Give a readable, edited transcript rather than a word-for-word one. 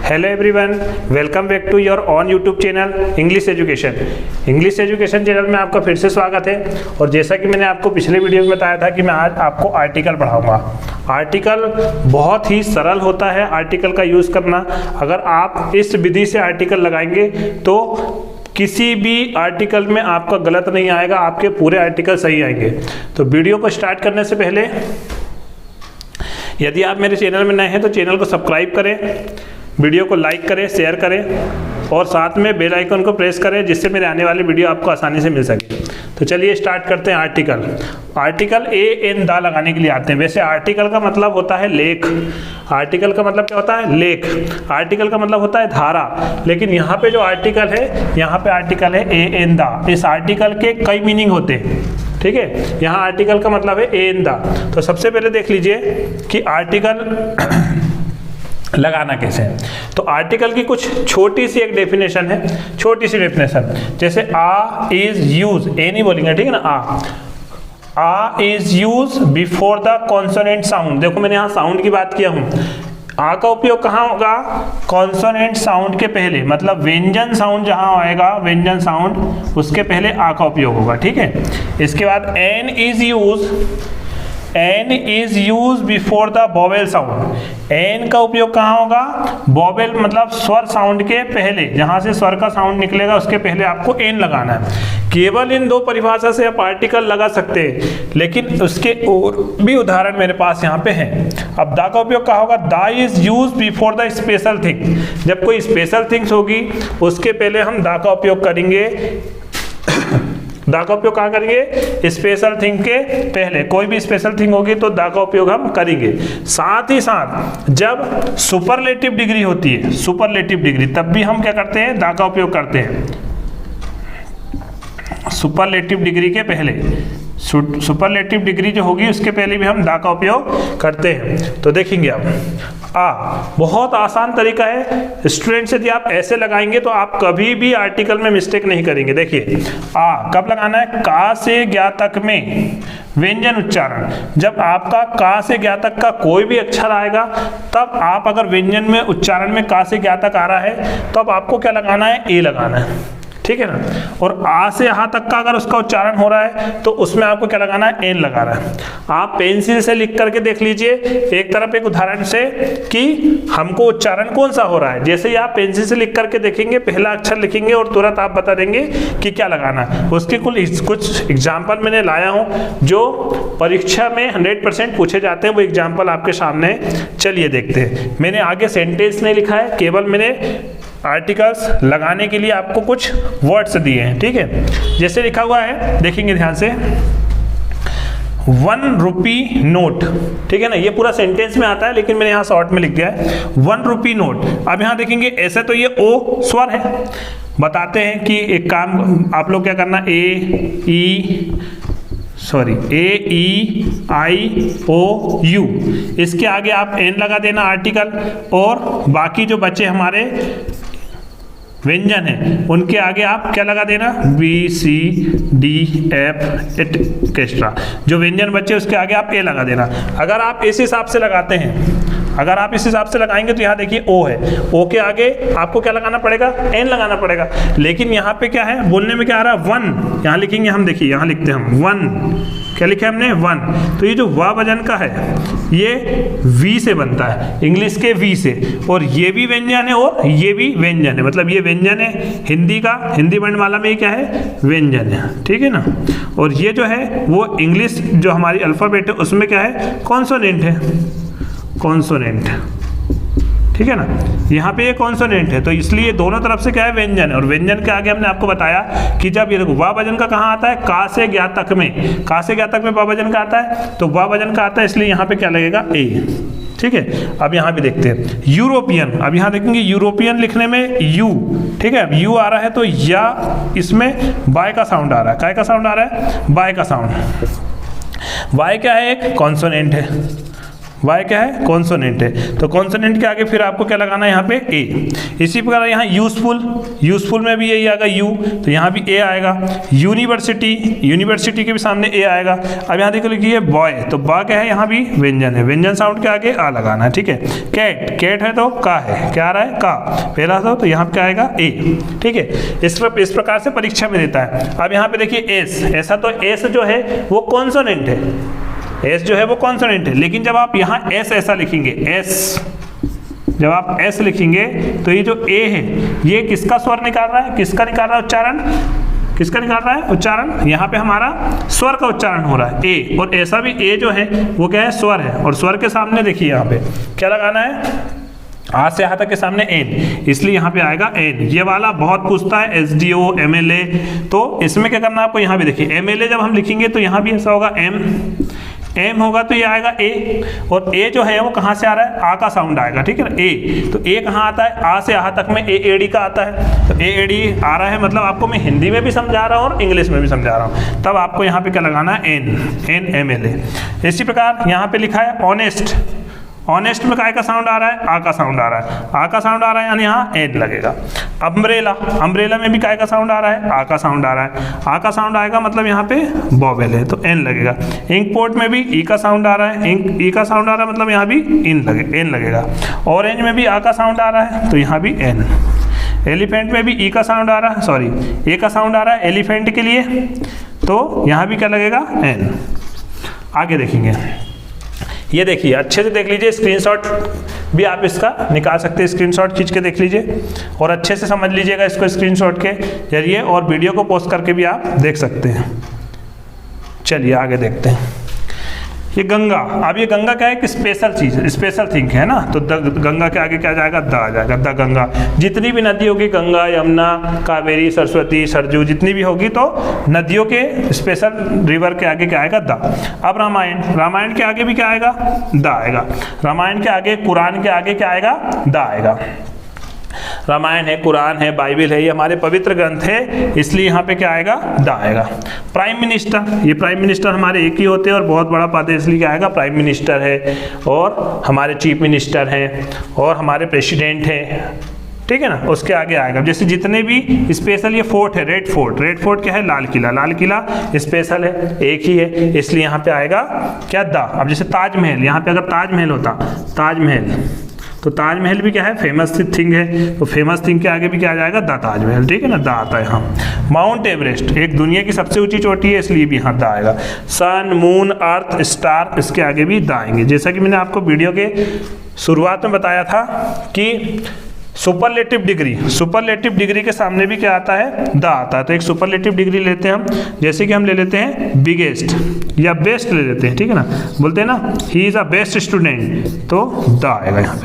Hello everyone, welcome back to your own YouTube channel English education. English education channel में आपका फिर से स्वागत है। और जैसा कि मैंने आपको पिछले वीडियो में बताया था कि मैं आज आपको आर्टिकल पढ़ाऊंगा। आर्टिकल बहुत ही सरल होता है आर्टिकल का यूज़ करना। अगर आप इस विधि से आर्टिकल लगाएंगे तो किसी भी आर्टिकल में आपका गलत नहीं आएगा, आपके पूरे आर्टिकल सही आएंगे। तो वीडियो को स्टार्ट करने से पहले यदि आप मेरे चैनल में नए हैं तो चैनल को सब्सक्राइब करें, वीडियो को लाइक करें, शेयर करें और साथ में बेल आइकन को प्रेस करें जिससे मेरे आने वाले वीडियो आपको आसानी से मिल सके। तो चलिए स्टार्ट करते हैं। आर्टिकल ए एन दा लगाने के लिए आते हैं। वैसे आर्टिकल का मतलब होता है लेख। आर्टिकल का मतलब क्या होता है? लेख। आर्टिकल का मतलब होता है धारा। लेकिन यहाँ पे जो आर्टिकल है, यहाँ पे आर्टिकल है ए एन दा। इस आर्टिकल के कई मीनिंग होते हैं, ठीक है। यहाँ आर्टिकल का मतलब है ए एन दा। तो सबसे पहले देख लीजिए कि आर्टिकल लगाना कैसे है। तो आर्टिकल की कुछ छोटी सी एक डेफिनेशन है, छोटी सी डेफिनेशन। जैसे आ इज यूज, ए नहीं बोलेंगे, ठीक है ना। A is use before the consonant sound. देखो मैंने यहाँ साउंड की बात किया हूँ। आ का उपयोग कहाँ होगा? कॉन्सोनेंट साउंड के पहले, मतलब व्यंजन साउंड जहाँ आएगा, व्यंजन साउंड उसके पहले आ का उपयोग होगा, ठीक है। इसके बाद an is use before the vowel sound. An का उपयोग कहाँ होगा? वोवेल मतलब स्वर साउंड के पहले, जहां से स्वर का साउंड निकलेगा उसके पहले आपको एन लगाना है। केवल इन दो परिभाषा से आप आर्टिकल लगा सकते हैं, लेकिन उसके और भी उदाहरण मेरे पास यहाँ पे हैं। अब दा का उपयोग कहाँ होगा? दा is use before the special thing. जब कोई स्पेशल थिंग्स होगी उसके पहले हम दा का उपयोग करेंगे। दा का उपयोग कहाँ करेंगे? स्पेशल थिंग के पहले। कोई भी स्पेशल थिंग होगी तो दा का उपयोग हम करेंगे। साथ ही साथ जब सुपरलेटिव डिग्री होती है, सुपरलेटिव डिग्री, तब भी हम क्या करते हैं? दा का उपयोग करते हैं। सुपरलेटिव डिग्री के पहले, सुपरलेटिव डिग्री जो होगी उसके पहले भी हम दा का उपयोग करते हैं। तो देखेंगे आप बहुत आसान तरीका है। स्टूडेंट्स यदि आप ऐसे लगाएंगे तो आप कभी भी आर्टिकल में मिस्टेक नहीं करेंगे। देखिए कब लगाना है? का से ज्ञा तक में व्यंजन उच्चारण। जब आपका का से ज्ञा तक का कोई भी अक्षर आएगा, तब आप अगर व्यंजन में उच्चारण में का से ज्ञा तक आ रहा है तब आपको क्या लगाना है? ए लगाना है, ठीक है ना। और आ से यहाँ तक का अगर उसका उच्चारण हो रहा है तो उसमें आपको क्या लगाना है? एन लगाना है। आप पेंसिल से लिख करके देख लीजिए एक तरफ एक उदाहरण से कि हमको उच्चारण कौन सा हो रहा है। जैसे ही आप पेंसिल से लिख करके देखेंगे, पहला अक्षर लिखेंगे और तुरंत आप बता देंगे कि क्या लगाना है। उसके कुछ एग्जाम्पल मैंने लाया हूँ जो परीक्षा में 100% पूछे जाते हैं। वो एग्जाम्पल आपके सामने, चलिए देखते हैं। मैंने आगे सेंटेंस नहीं लिखा है, केवल मैंने आर्टिकल्स लगाने के लिए आपको कुछ वर्ड्स दिए हैं, ठीक है। जैसे लिखा हुआ है, देखेंगे ध्यान से, 1 रुपी नोट, ठीक है ना। ये पूरा सेंटेंस में आता है लेकिन मैंने यहाँ शॉर्ट में लिख दिया है 1 रुपी नोट। अब यहाँ देखेंगे ऐसे तो ये ओ स्वर है। बताते हैं कि एक काम आप लोग क्या करना, ए ई आई ओ यू, इसके आगे आप एन लगा देना आर्टिकल, और बाकी जो बच्चे हमारे व्यंजन है उनके आगे आप क्या लगा देना? B C D F etcetera. जो व्यंजन बच्चे उसके आगे आप ए लगा देना। अगर आप इस हिसाब से लगाते हैं, अगर आप इस हिसाब से लगाएंगे तो यहाँ देखिए ओ है, ओ के आगे आपको क्या लगाना पड़ेगा? एन लगाना पड़ेगा। लेकिन यहाँ पे क्या है, बोलने में क्या आ रहा है? 1 यहाँ लिखेंगे हम। देखिए यहाँ लिखते हैं हम 1, क्या लिखे हमने? 1। तो ये जो वा वजन का है ये वी से बनता है, इंग्लिश के वी से, और ये भी व्यंजन है और ये भी व्यंजन है। मतलब ये व्यंजन है हिंदी का, हिंदी वर्णमाला में क्या है? व्यंजन है, ठीक है ना। और ये जो है वो इंग्लिश जो हमारी अल्फाबेट है उसमें क्या है? कॉन्सोनेंट है, कॉन्सोनेंट, ठीक है ना। यहाँ पे ये कॉन्सोनेंट है तो इसलिए दोनों तरफ से क्या है? व्यंजन है। और व्यंजन के आगे हमने आपको बताया कि जब ये देखो वा वजन का कहाँ आता है? का से ज्ञा तक में। का से ज्ञा तक में वा वजन का आता है, तो वा वजन का आता है, इसलिए यहाँ पे क्या लगेगा? ए, ठीक है। अब यहाँ भी देखते हैं यूरोपियन। अब यहाँ देखेंगे यूरोपियन लिखने में यू, ठीक है। यू आ रहा है तो या इसमें बाय का साउंड आ रहा है। काय का साउंड आ रहा है? बाय का साउंड। बाय क्या है? एक कॉन्सोनेंट है। वाई क्या है, कॉन्सोनेंट है। तो कॉन्सोनेंट के आगे फिर आपको क्या लगाना है यहाँ पे ए। इसी प्रकार यहाँ यूजफुल में भी यही आएगा यू, तो यहाँ भी ए आएगा। यूनिवर्सिटी के भी सामने ए आएगा। अब यहाँ देखो लिखिए बॉय, तो बा क्या है, यहाँ भी व्यंजन है, व्यंजन साउंड के आगे आ लगाना है, ठीक है। कैट है तो का है, क्या आ रहा है, का पहला तो यहाँ पे क्या आएगा ए, ठीक है। इस प्रकार से परीक्षा में देता है। अब यहाँ पे देखिए एस, ऐसा तो एस जो है वो कॉन्सोनेंट है, एस जो है वो कॉन्सोनेंट है, लेकिन जब आप यहाँ एस ऐसा लिखेंगे, एस जब आप एस लिखेंगे तो ये जो ए है ये किसका स्वर निकाल रहा है, किसका निकाल रहा है उच्चारण, किसका निकाल रहा है उच्चारण, यहाँ पे हमारा स्वर का उच्चारण हो रहा है ए, और ऐसा भी ए जो है वो क्या है, स्वर है। और स्वर के सामने देखिए यहाँ पे क्या लगाना है, आ से यहाँ तक के सामने एन, इसलिए यहाँ पे आएगा एन। ये वाला बहुत पूछता है SDO MLA, तो इसमें क्या करना है आपको, यहाँ पे देखिए MLA जब हम लिखेंगे तो यहाँ भी ऐसा होगा एम होगा तो ये आएगा ए, और ए जो है वो कहाँ से आ रहा है, आ का साउंड आएगा, ठीक है ना। ए तो ए कहाँ आता है, आ से आ तक में AAD का आता है, तो AAD आ रहा है, मतलब आपको मैं हिंदी में भी समझा रहा हूँ और इंग्लिश में भी समझा रहा हूँ। तब आपको यहाँ पे क्या लगाना है, एन MLA। इसी प्रकार यहाँ पे लिखा है ऑनेस्ट, ऑनेस्ट में काय का साउंड आ रहा है, आ का साउंड आ रहा है, आ का साउंड आ रहा है यानी यहाँ एन लगेगा। अम्ब्रेला में भी काय का साउंड आ रहा है, आ का साउंड आ रहा है, आ का साउंड आएगा मतलब यहाँ पे बॉवेल है तो एन लगेगा। इंक पोर्ट में भी ई का साउंड आ रहा है, ई का साउंड आ रहा है मतलब यहाँ भी एन लगेगा। ऑरेंज में भी आ का साउंड आ रहा है तो यहाँ भी एन। एलिफेंट में भी ई का साउंड आ रहा है, सॉरी ए का साउंड आ रहा है एलिफेंट के लिए, तो यहाँ भी क्या लगेगा, एन। आगे देखेंगे, ये देखिए अच्छे से देख लीजिए, स्क्रीनशॉट भी आप इसका निकाल सकते हैं, स्क्रीनशॉट खींच के देख लीजिए और अच्छे से समझ लीजिएगा इसको स्क्रीनशॉट के जरिए, और वीडियो को पोस्ट करके भी आप देख सकते हैं। चलिए आगे देखते हैं। ये गंगा, अब ये गंगा क्या है, एक स्पेशल चीज़, स्पेशल थिंग है ना, तो गंगा के आगे क्या जाएगा, द आ जाएगा, द गंगा। जितनी भी नदी होगी, गंगा, यमुना, कावेरी, सरस्वती, सरजू, जितनी भी होगी, तो नदियों के स्पेशल रिवर के आगे क्या आएगा, द। अब रामायण के आगे भी क्या आएगा, द आएगा। रामायण के आगे, कुरान के आगे क्या आएगा, द आएगा। रामायण है, कुरान है, बाइबल है, ये हमारे पवित्र ग्रंथ है, इसलिए यहाँ पे क्या आएगा, द आएगा। प्राइम मिनिस्टर, ये प्राइम मिनिस्टर हमारे एक ही होते हैं और बहुत बड़ा पद है, इसलिए क्या आएगा, प्राइम मिनिस्टर है, और हमारे चीफ मिनिस्टर हैं, और हमारे प्रेसिडेंट हैं, ठीक है ना। उसके आगे आएगा जैसे जितने भी स्पेशल, ये फोर्ट है, रेड फोर्ट क्या है, लाल किला स्पेशल है, एक ही है, इसलिए यहाँ पे आएगा क्या, द। अब जैसे ताजमहल, यहाँ पे अगर ताजमहल होता, ताजमहल, तो ताजमहल भी क्या है, फेमस थिंग है, तो फेमस थिंग के आगे भी क्या आ जाएगा, द ताजमहल, ठीक है ना, द आता है यहाँ। माउंट एवरेस्ट एक दुनिया की सबसे ऊंची चोटी है, इसलिए भी यहाँ द आएगा। सन, मून, अर्थ, स्टार, इसके आगे भी द आएंगे। जैसा कि मैंने आपको वीडियो के शुरुआत में बताया था कि सुपरलेटिव डिग्री के सामने भी क्या आता है, द आता है। तो एक सुपरलेटिव डिग्री लेते हैं हम, जैसे कि हम ले लेते हैं बिगेस्ट या बेस्ट ले लेते हैं, ठीक है ना, बोलते हैं ना he is a best student, तो द आएगा यहाँ पे।